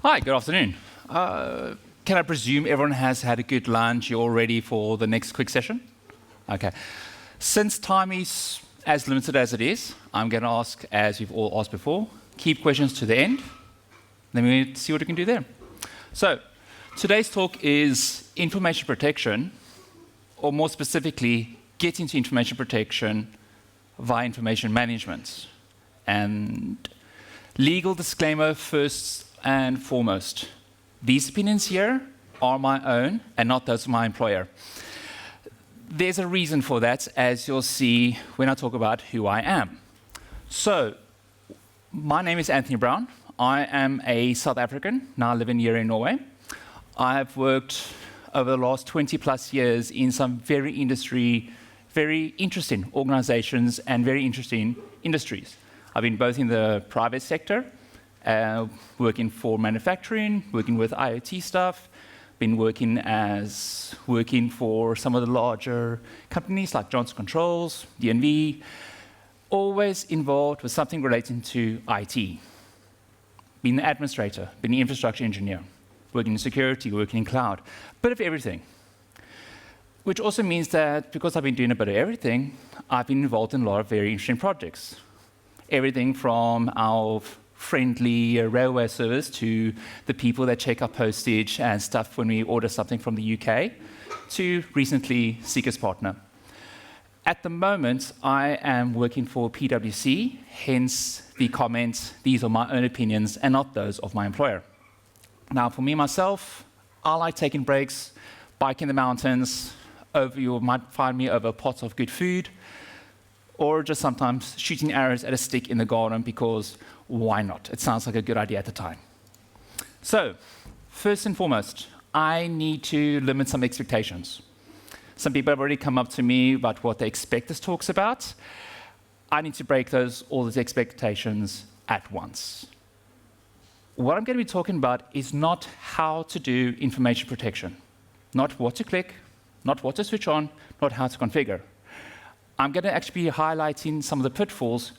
Hi, good afternoon. Can I presume everyone has had a good lunch? You're all ready for the next quick session? Okay. Since time is as limited as it is, I'm going to ask, as you've all asked before, keep questions to the end. Then we see what we can do there. So, today's talk is information protection, or more specifically, getting to information protection via information management. And legal disclaimer first and foremost. These opinions here are my own and not those of my employer. There's a reason for that, as you'll see when I talk about who I am. So, my name is Anthony Brown. I am a South African, now living here in Norway. I've worked over the last 20 plus years in some very interesting organizations and very interesting industries. I've been both in the private sector, working for manufacturing, working with IoT stuff, been working for some of the larger companies like Johnson Controls, DNV, always involved with something relating to IT. Been an administrator, been an infrastructure engineer, working in security, working in cloud, bit of everything. Which also means that because I've been doing a bit of everything, I've been involved in a lot of very interesting projects. Everything from our friendly railway service to the people that check our postage and stuff when we order something from the UK, to recently Seeker's partner. At the moment, I am working for PwC, hence the comment, these are my own opinions and not those of my employer. Now, for me, myself, I like taking breaks, biking the mountains, you might find me over pots of good food, or just sometimes shooting arrows at a stick in the garden because why not? It sounds like a good idea at the time. So, first and foremost, I need to limit some expectations. Some people have already come up to me about what they expect this talk's about. I need to break all those expectations at once. What I'm going to be talking about is not how to do information protection, not what to click, not what to switch on, not how to configure. I'm going to actually be highlighting some of the pitfalls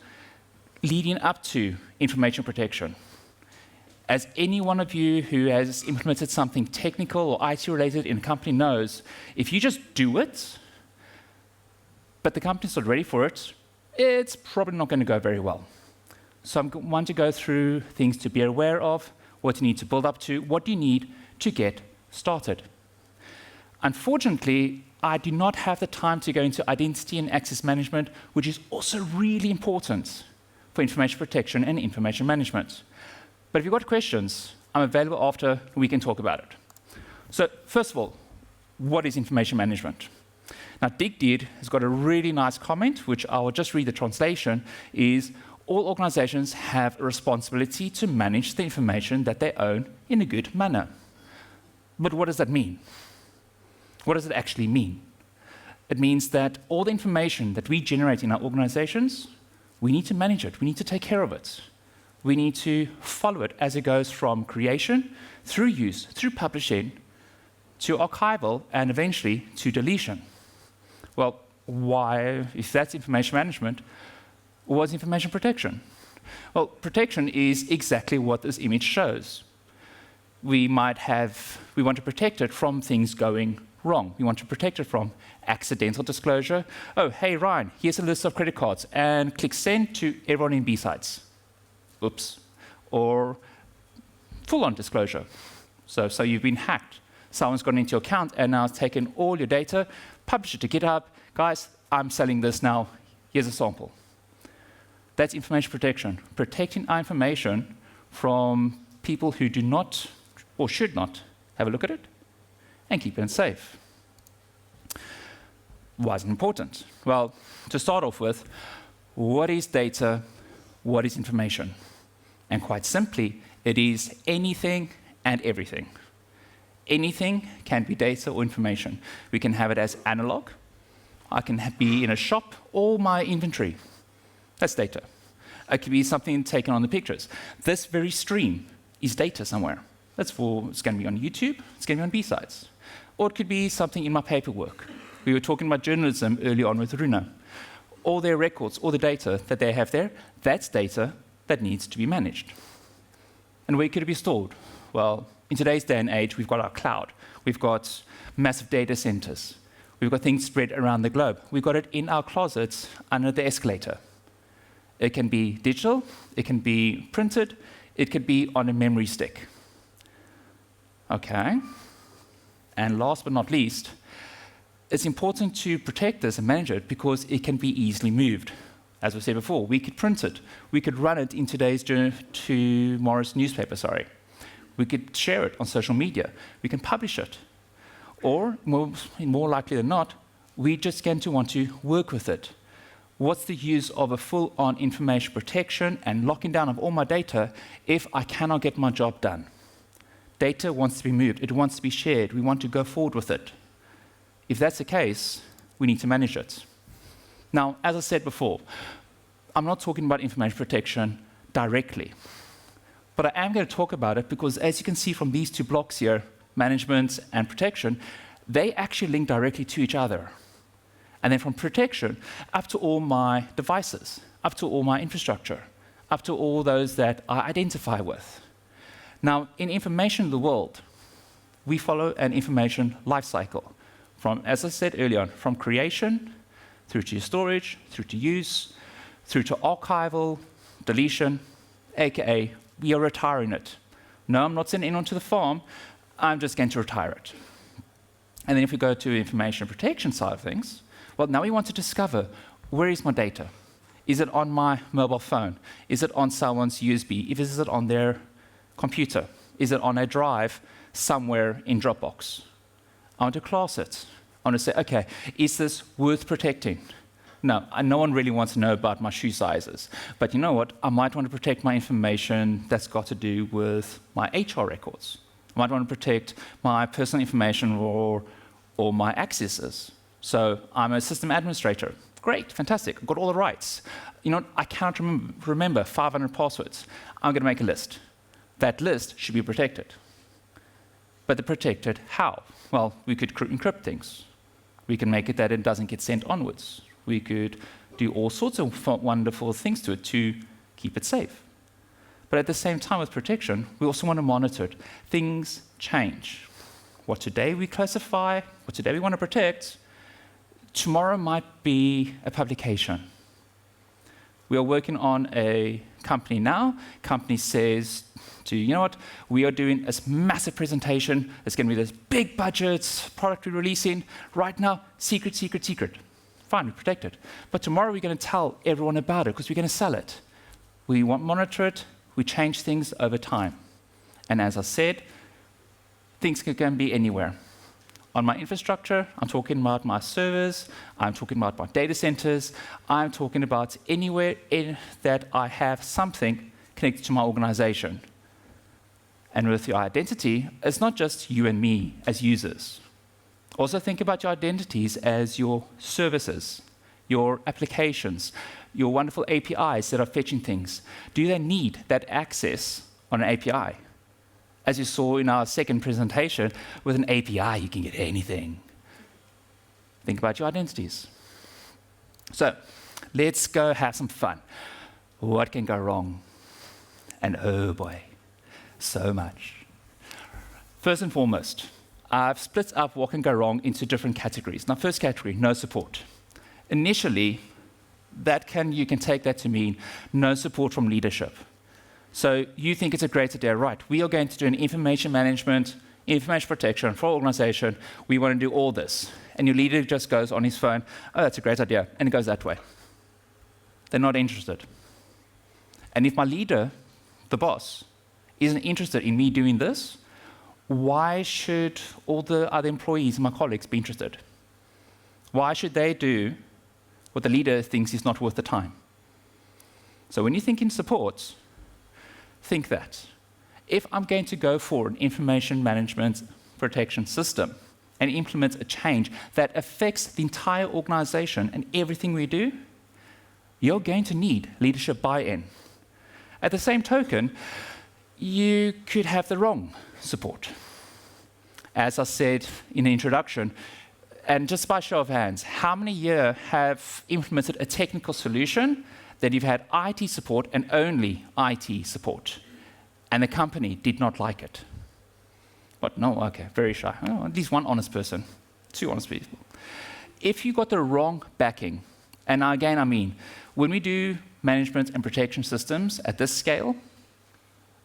leading up to information protection. As any one of you who has implemented something technical or IT related in a company knows, if you just do it, but the company's not ready for it, it's probably not going to go very well. So I want to go through things to be aware of, what you need to build up to, what you need to get started. Unfortunately, I do not have the time to go into identity and access management, which is also really important for information protection and information management. But if you've got questions, I'm available after, we can talk about it. So first of all, what is information management? Now, DigDid has got a really nice comment, which I will just read the translation, is all organizations have a responsibility to manage the information that they own in a good manner. But what does that mean? What does it actually mean? It means that all the information that we generate in our organizations, we need to manage it, we need to take care of it. We need to follow it as it goes from creation, through use, through publishing, to archival, and eventually to deletion. Well, why, if that's information management, what's information protection? Well, protection is exactly what this image shows. We want to protect it from things going wrong. We want to protect it from accidental disclosure. Oh, hey, Ryan, here's a list of credit cards, and click send to everyone in Bsides. Oops. Or full-on disclosure. So you've been hacked. Someone's gone into your account and now taken all your data, published it to GitHub. Guys, I'm selling this now. Here's a sample. That's information protection. Protecting our information from people who do not or should not have a look at it and keep it safe. Why is it important? Well, to start off with, what is data? What is information? And quite simply, it is anything and everything. Anything can be data or information. We can have it as analog. I can be in a shop, all my inventory. That's data. It could be something taken on the pictures. This very stream is data somewhere. It's going to be on YouTube, it's going to be on Bsides. Or it could be something in my paperwork. We were talking about journalism early on with Runa. All their records, all the data that they have there, that's data that needs to be managed. And where could it be stored? Well, in today's day and age, we've got our cloud. We've got massive data centers. We've got things spread around the globe. We've got it in our closets under the escalator. It can be digital, it can be printed, it could be on a memory stick. Okay. And last but not least, it's important to protect this and manage it because it can be easily moved. As we said before, we could print it. We could run it in tomorrow's newspaper, We could share it on social media. We can publish it. Or, more likely than not, we're just going to want to work with it. What's the use of a full-on information protection and locking down of all my data if I cannot get my job done? Data wants to be moved. It wants to be shared. We want to go forward with it. If that's the case, we need to manage it. Now, as I said before, I'm not talking about information protection directly. But I am going to talk about it because, as you can see from these two blocks here, management and protection, they actually link directly to each other. And then from protection, up to all my devices, up to all my infrastructure, up to all those that I identify with. Now, in information in the world, we follow an information lifecycle. From, as I said earlier, from creation, through to storage, through to use, through to archival, deletion, aka we are retiring it. No, I'm not sending anyone to the farm, I'm just going to retire it. And then if we go to information protection side of things, well, now we want to discover, where is my data? Is it on my mobile phone? Is it on someone's USB? Is it on their computer? Is it on a drive somewhere in Dropbox? I want to class it. I want to say, okay, is this worth protecting? No one really wants to know about my shoe sizes. But you know what? I might want to protect my information that's got to do with my HR records. I might want to protect my personal information or my accesses. So I'm a system administrator. Great, fantastic, I've got all the rights. You know what? I cannot remember 500 passwords. I'm going to make a list. That list should be protected. But they're protected how? Well, we could encrypt things. We can make it that it doesn't get sent onwards. We could do all sorts of wonderful things to it to keep it safe. But at the same time with protection, we also want to monitor it. Things change. What today we classify, what today we want to protect, tomorrow might be a publication. We are working on a company now. Company says to, you know what, we are doing this massive presentation. It's going to be this big budget product we're releasing. Right now, secret, secret, secret. Fine, we protect it. But tomorrow we're going to tell everyone about it because we're going to sell it. We want to monitor it. We change things over time. And as I said, things can be anywhere. On my infrastructure, I'm talking about my servers, I'm talking about my data centers, I'm talking about anywhere that I have something connected to my organization. And with your identity, it's not just you and me as users. Also think about your identities as your services, your applications, your wonderful APIs that are fetching things. Do they need that access on an API? As you saw in our second presentation, with an API, you can get anything. Think about your identities. So, let's go have some fun. What can go wrong? And oh boy, so much. First and foremost, I've split up what can go wrong into different categories. Now, first category, no support. Initially, you can take that to mean no support from leadership. So you think it's a great idea, right? We are going to do an information management, information protection for our organization. We want to do all this. And your leader just goes on his phone, oh, that's a great idea, and it goes that way. They're not interested. And if my leader, the boss, isn't interested in me doing this, why should all the other employees, my colleagues, be interested? Why should they do what the leader thinks is not worth the time? So when you think in support, think that if I'm going to go for an information management protection system and implement a change that affects the entire organization and everything we do, you're going to need leadership buy-in. At the same token, you could have the wrong support. As I said in the introduction, and just by show of hands, how many here have implemented a technical solution that you've had IT support and only IT support, and the company did not like it? What? No, okay, very shy. Oh, at least one honest person, 2 honest people. If you got the wrong backing, and again, I mean, when we do management and protection systems at this scale,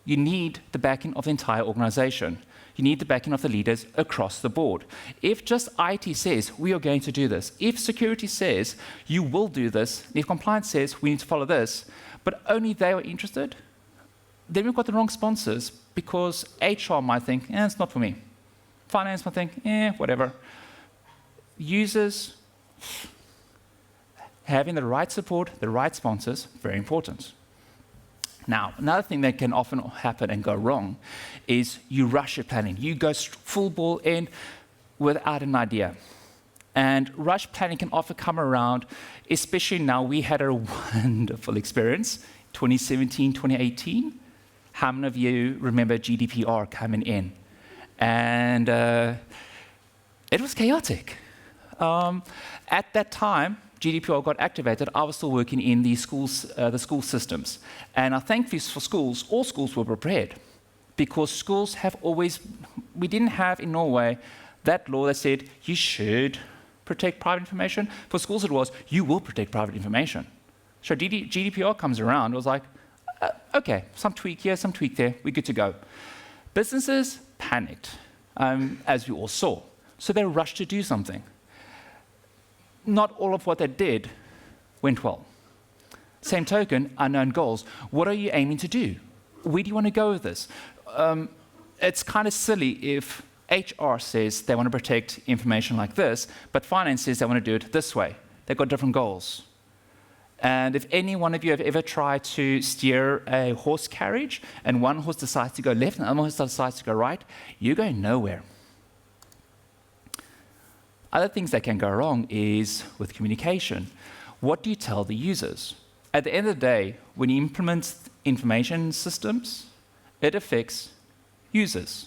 you need the backing of the entire organization. You need the backing of the leaders across the board. If just IT says, we are going to do this, if security says, you will do this, if compliance says, we need to follow this, but only they are interested, then we've got the wrong sponsors, because HR might think, it's not for me. Finance might think, whatever. Users, having the right support, the right sponsors, very important. Now, another thing that can often happen and go wrong is you rush your planning. You go full ball in without an idea. And rush planning can often come around, especially now. We had a wonderful experience, 2017, 2018. How many of you remember GDPR coming in? And it was chaotic. At that time, GDPR got activated. I was still working in the school systems. And I think for schools, all schools were prepared, because schools have always, we didn't have in Norway that law that said you should protect private information. For schools it was, you will protect private information. So GDPR comes around, it was like, okay, some tweak here, some tweak there, we're good to go. Businesses panicked, as we all saw. So they rushed to do something. Not all of what they did went well. Same token, unknown goals. What are you aiming to do? Where do you want to go with this? It's kind of silly if HR says they want to protect information like this, but finance says they want to do it this way. They've got different goals. And if any one of you have ever tried to steer a horse carriage, and one horse decides to go left and the other horse decides to go right, you're going nowhere. Other things that can go wrong is with communication. What do you tell the users? At the end of the day, when you implement information systems, it affects users.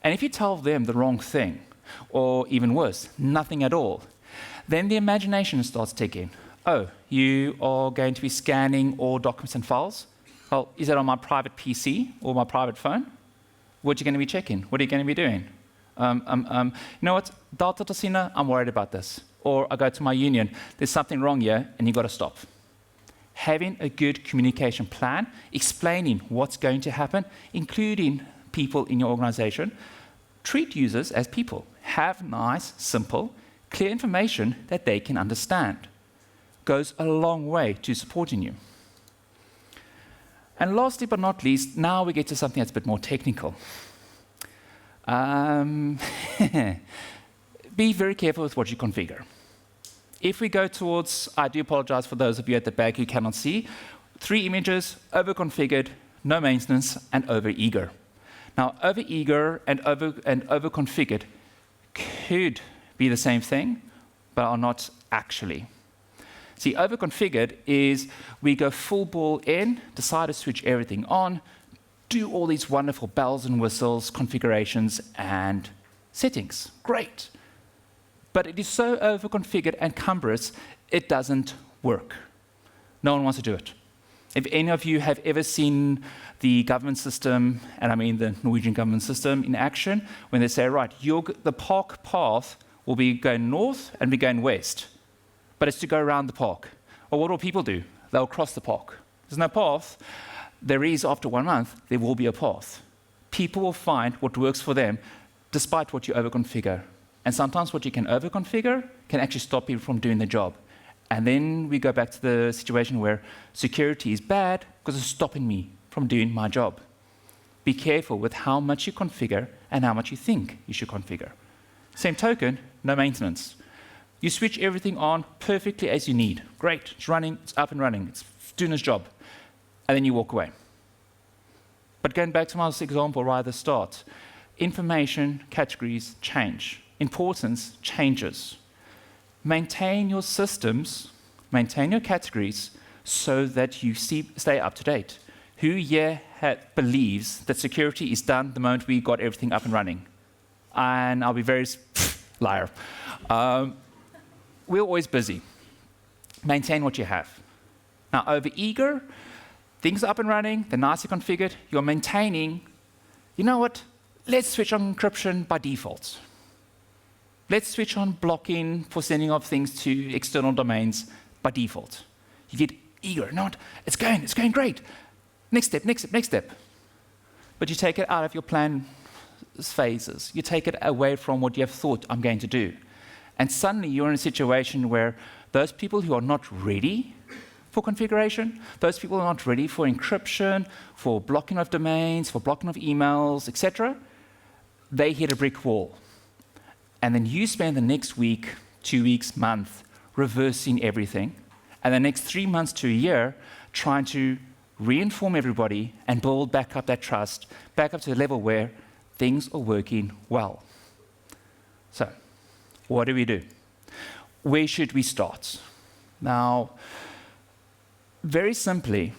And if you tell them the wrong thing, or even worse, nothing at all, then the imagination starts ticking. Oh, you are going to be scanning all documents and files? Well, is that on my private PC or my private phone? What are you going to be checking? What are you going to be doing? You know what, Datatilsynet, I'm worried about this. Or I go to my union, there's something wrong here, and you've got to stop. Having a good communication plan, explaining what's going to happen, including people in your organization. Treat users as people. Have nice, simple, clear information that they can understand. Goes a long way to supporting you. And lastly but not least, now we get to something that's a bit more technical. Be very careful with what you configure. If we go towards, I do apologize for those of you at the back who cannot see, 3 images, overconfigured, no maintenance, and overeager. Now, overeager and overconfigured could be the same thing, but are not actually. See, overconfigured is we go full ball in, decide to switch everything on, do all these wonderful bells and whistles, configurations, and settings. Great. But it is so overconfigured and cumbrous, it doesn't work. No one wants to do it. If any of you have ever seen the government system, and I mean the Norwegian government system in action, when they say, right, the park path will be going north and be going west, but it's to go around the park. Well, what will people do? They'll cross the park. There's no path. There is, after 1 month, there will be a path. People will find what works for them, despite what you overconfigure. And sometimes what you can overconfigure can actually stop people from doing the job. And then we go back to the situation where security is bad because it's stopping me from doing my job. Be careful with how much you configure and how much you think you should configure. Same token, no maintenance. You switch everything on perfectly as you need. Great, it's running, it's up and running, it's doing its job. And then you walk away. But going back to my example right at the start, information categories change. Importance changes. Maintain your systems, maintain your categories so that you stay up to date. Who here believes that security is done the moment we got everything up and running? And I'll be very liar. We're always busy. Maintain what you have. Now, overeager, things are up and running, they're nicely configured, you're maintaining. You know what? let's switch on encryption by default. Let's switch on blocking for sending off things to external domains by default. You get eager, not, it's going great. Next step, next step, next step. But you take it out of your plan phases. You take it away from what you have thought I'm going to do. And suddenly you're in a situation where those people who are not ready for configuration, those people who are not ready for encryption, for blocking of domains, for blocking of emails, etc., they hit a brick wall. And then you spend the next week, 2 weeks, month, reversing everything. And the next 3 months to a year, trying to reinform everybody and build back up that trust, back up to the level where things are working well. So, what do we do? Where should we start? Now, very simply,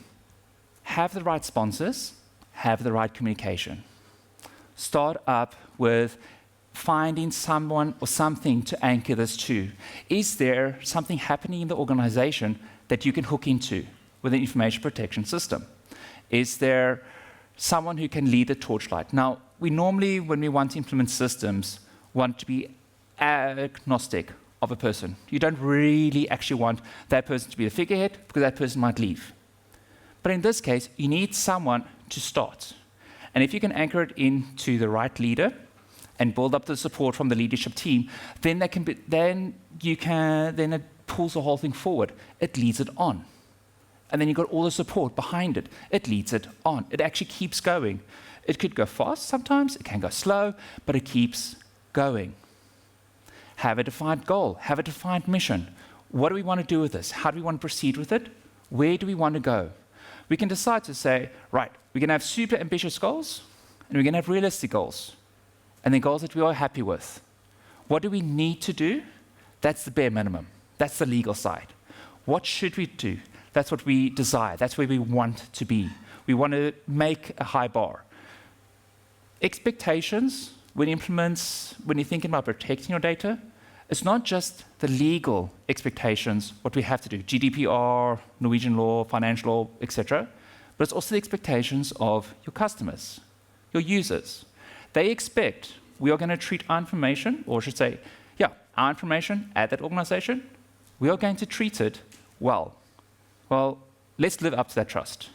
have the right sponsors, have the right communication. Start up with finding someone or something to anchor this to. Is there something happening in the organization that you can hook into with an information protection system? Is there someone who can lead the torchlight? Now, we normally, when we want to implement systems, want to be agnostic of a person. You don't really actually want that person to be the figurehead because that person might leave. But in this case, you need someone to start. And if you can anchor it into the right leader and build up the support from the leadership team, then it pulls the whole thing forward. It leads it on. And then you've got all the support behind it. It leads it on. It actually keeps going. It could go fast sometimes, it can go slow, but it keeps going. Have a defined goal, have a defined mission. What do we want to do with this? How do we want to proceed with it? Where do we want to go? We can decide to say, right, we're going to have super ambitious goals, and we're going to have realistic goals, and then goals that we are happy with. What do we need to do? That's the bare minimum. That's the legal side. What should we do? That's what we desire. That's where we want to be. We want to make a high bar. Expectations, when you're thinking about protecting your data, it's not just the legal expectations, what we have to do, GDPR, Norwegian law, financial law, etc., but it's also the expectations of your customers, your users. They expect we are going to treat our information, or I should say, our information at that organization, we are going to treat it well. Well, let's live up to that trust.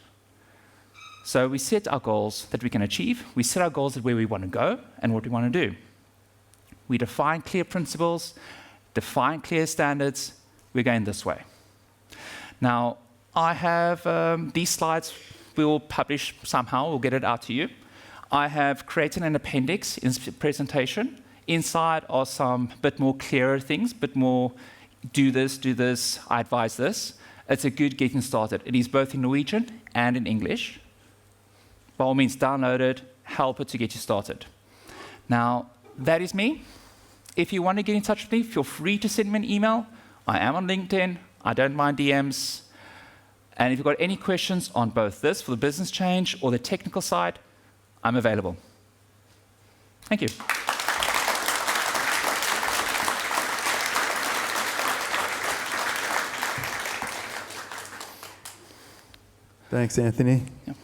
So we set our goals that we can achieve. We set our goals of where we want to go and what we want to do. We define clear principles, define clear standards. We're going this way. Now, I have these slides we'll publish somehow. We'll get it out to you. I have created an appendix in this presentation. Inside are some bit more clearer things, bit more do this, I advise this. It's a good getting started. It is both in Norwegian and in English. By all means, download it, help it to get you started. Now, that is me. If you want to get in touch with me, feel free to send me an email. I am on LinkedIn. I don't mind DMs. And if you've got any questions on both this for the business change or the technical side, I'm available. Thank you. Thanks, Anthony. Yeah.